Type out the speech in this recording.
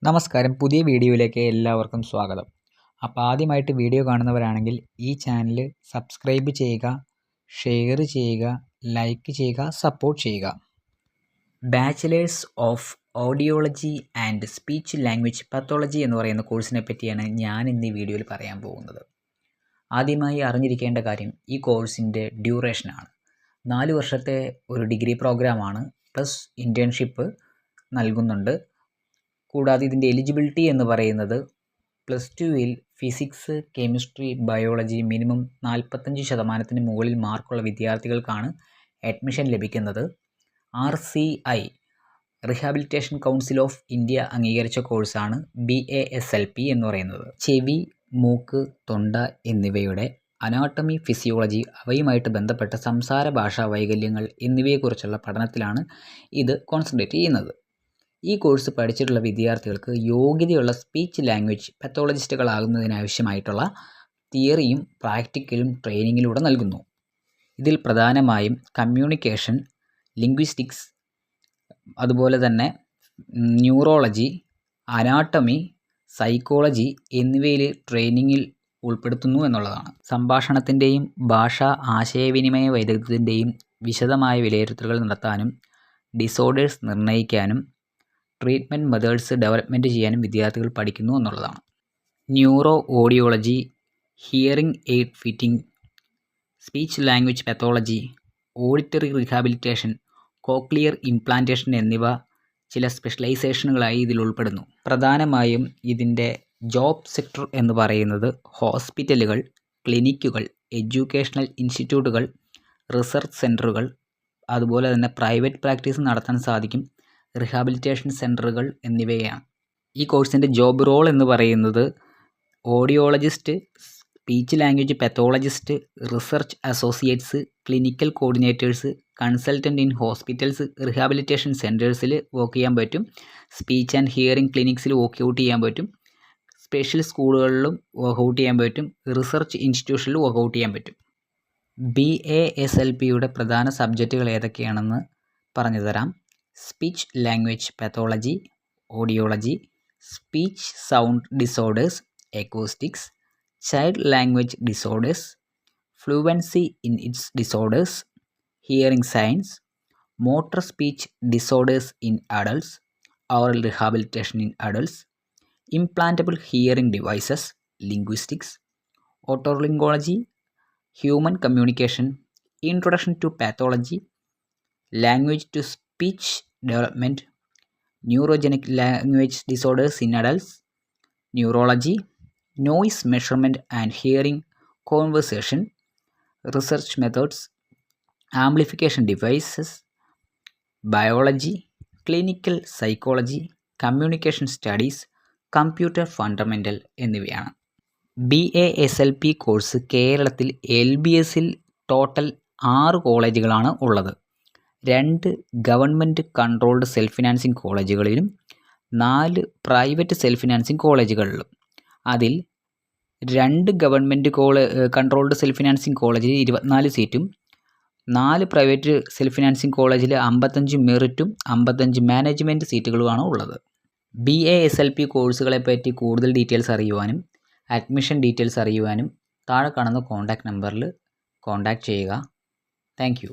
നമസ്കാരം, പുതിയ വീഡിയോയിലേക്ക് എല്ലാവർക്കും സ്വാഗതം. അപ്പോൾ ആദ്യമായിട്ട് വീഡിയോ കാണുന്നവരാണെങ്കിൽ ഈ ചാനൽ സബ്സ്ക്രൈബ് ചെയ്യുക, ഷെയർ ചെയ്യുക, ലൈക്ക് ചെയ്യുക, സപ്പോർട്ട് ചെയ്യുക. Bachelors of audiology and speech language pathology എന്ന് പറയുന്ന കോഴ്സിനെ പറ്റിയാണ് ഞാൻ ഇന്ന് ഈ വീഡിയോയിൽ പറയാൻ പോകുന്നത്. ആദ്യമായി അറിഞ്ഞിരിക്കേണ്ട കാര്യം ഈ കോഴ്സിൻ്റെ ഡ്യൂറേഷനാണ്. 4 വർഷത്തെ ഒരു ഡിഗ്രി പ്രോഗ്രാമാണ്, പ്ലസ് ഇൻറ്റേൺഷിപ്പ് നൽകുന്നുണ്ട്. കൂടാതെ ഇതിൻ്റെ എലിജിബിലിറ്റി എന്ന് പറയുന്നത് +2 ഫിസിക്സ്, കെമിസ്ട്രി, ബയോളജി മിനിമം 45% മുകളിൽ മാർക്കുള്ള വിദ്യാർത്ഥികൾക്കാണ് അഡ്മിഷൻ ലഭിക്കുന്നത്. RCI rehabilitation council of India അംഗീകരിച്ച കോഴ്സാണ് BASLP എന്ന് പറയുന്നത്. ചെവി, മൂക്ക്, തൊണ്ട എന്നിവയുടെ അനാട്ടമി, ഫിസിയോളജി, അവയുമായിട്ട് ബന്ധപ്പെട്ട സംസാര ഭാഷാ വൈകല്യങ്ങൾ എന്നിവയെക്കുറിച്ചുള്ള പഠനത്തിലാണ് ഇത് കോൺസെൻട്രേറ്റ് ചെയ്യുന്നത്. ഈ കോഴ്സ് പഠിച്ചിട്ടുള്ള വിദ്യാർത്ഥികൾക്ക് യോഗ്യതയുള്ള സ്പീച്ച് ലാംഗ്വേജ് പത്തോളജിസ്റ്റുകളാകുന്നതിനാവശ്യമായിട്ടുള്ള തിയറിയും പ്രാക്ടിക്കലും ട്രെയിനിങ്ങിലൂടെ നൽകുന്നു. ഇതിൽ പ്രധാനമായും കമ്മ്യൂണിക്കേഷൻ, ലിംഗ്വിസ്റ്റിക്സ്, അതുപോലെ തന്നെ ന്യൂറോളജി, അനാട്ടമി, സൈക്കോളജി എന്നിവയിൽ ട്രെയിനിങ്ങിൽ ഉൾപ്പെടുത്തുന്നു എന്നുള്ളതാണ്. സംഭാഷണത്തിൻ്റെയും ഭാഷാ ആശയവിനിമയ വൈദഗ്ധ്യത്തിൻ്റെയും വിശദമായ വിലയിരുത്തലുകൾ നടത്താനും ഡിസോർഡേഴ്സ് നിർണ്ണയിക്കാനും ട്രീറ്റ്മെൻറ്റ് മെത്തേഡ്സ് ഡെവലപ്മെൻറ്റ് ചെയ്യാനും വിദ്യാർത്ഥികൾ പഠിക്കുന്നു എന്നുള്ളതാണ്. Neuro audiology, hearing aid fitting, speech language pathology, auditory rehabilitation, cochlear implantation എന്നിവ ചില സ്പെഷ്യലൈസേഷനുകളായി ഇതിൽ ഉൾപ്പെടുന്നു. പ്രധാനമായും ഇതിൻ്റെ ജോബ് സെക്ടർ എന്ന് പറയുന്നത് ഹോസ്പിറ്റലുകൾ, ക്ലിനിക്കുകൾ, എഡ്യൂക്കേഷണൽ ഇൻസ്റ്റിറ്റ്യൂട്ടുകൾ, റിസർച്ച് സെൻറ്ററുകൾ, അതുപോലെ തന്നെ പ്രൈവറ്റ് പ്രാക്ടീസ് നടത്താൻ സാധിക്കും, റീഹാബിലിറ്റേഷൻ സെൻറ്ററുകൾ എന്നിവയാണ്. ഈ കോഴ്സിൻ്റെ ജോബ് റോൾ എന്ന് പറയുന്നത് audiologist, speech language pathologist, research associates, clinical coordinators, consultant in hospitals, rehabilitation സെൻറ്റേഴ്സിൽ വർക്ക് ചെയ്യാൻ പറ്റും, സ്പീച്ച് ആൻഡ് ഹിയറിംഗ് ക്ലിനിക്സിൽ വർക്ക് ഔട്ട് ചെയ്യാൻ പറ്റും, സ്പെഷ്യൽ സ്കൂളുകളിലും വർക്ക് ഔട്ട് ചെയ്യാൻ പറ്റും, റിസർച്ച് ഇൻസ്റ്റിറ്റ്യൂഷനിൽ വർക്ക് ഔട്ട് ചെയ്യാൻ പറ്റും. BASLPയുടെ പ്രധാന സബ്ജക്റ്റുകൾ ഏതൊക്കെയാണെന്ന് പറഞ്ഞു തരാം. Speech language pathology, audiology, speech sound disorders, acoustics, child language disorders, fluency in its disorders, hearing science, motor speech disorders in adults, oral rehabilitation in adults, implantable hearing devices, linguistics, otolaryngology, human communication, introduction to pathology, language to speech development, neurogenic language disorders in adults, neurology, noise measurement and hearing conversation, research methods, amplification devices, biology, clinical psychology, communication studies, computer fundamental എന്നിവയാണ്. BASLP course കേരളത്തിൽ LBSൽ total 6 കോളേജുകളാണ് ഉള്ളത്. 2 government controlled self financing കോളേജുകളിലും 4 private self financing കോളേജുകളിലും. അതിൽ 2 government controlled self financing കോളേജിൽ 24 സീറ്റും 4 private self financing കോളേജിൽ 55 മെറിറ്റും 55 management സീറ്റുകളുമാണ് ഉള്ളത്. BASLP കോഴ്സുകളെപ്പറ്റി കൂടുതൽ ഡീറ്റെയിൽസ് അറിയുവാനും അഡ്മിഷൻ ഡീറ്റെയിൽസ് അറിയുവാനും താഴെ കാണുന്ന കോൺടാക്റ്റ് നമ്പറിൽ കോൺടാക്റ്റ് ചെയ്യുക. Thank you.